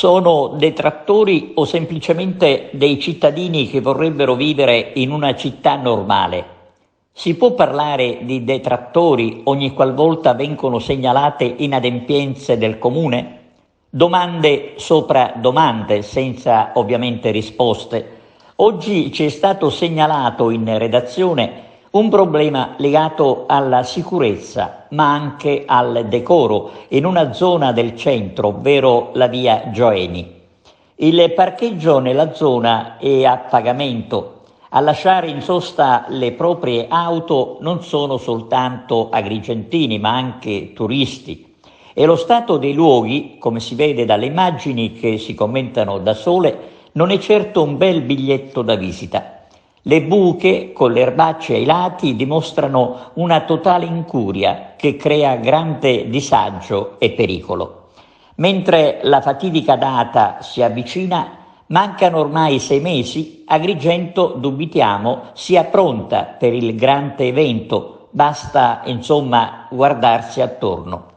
Sono detrattori o semplicemente dei cittadini che vorrebbero vivere in una città normale? Si può parlare di detrattori ogni qualvolta vengono segnalate inadempienze del comune? Domande sopra domande, senza ovviamente risposte. Oggi ci è stato segnalato in redazione un problema legato alla sicurezza, ma anche al decoro, in una zona del centro, ovvero la via Gioeni. Il parcheggio nella zona è a pagamento. A lasciare in sosta le proprie auto non sono soltanto agrigentini, ma anche turisti. E lo stato dei luoghi, come si vede dalle immagini che si commentano da sole, non è certo un bel biglietto da visita. Le buche con le erbacce ai lati dimostrano una totale incuria che crea grande disagio e pericolo. Mentre la fatidica data si avvicina, mancano ormai 6 mesi, Agrigento dubitiamo sia pronta per il grande evento, basta insomma guardarsi attorno.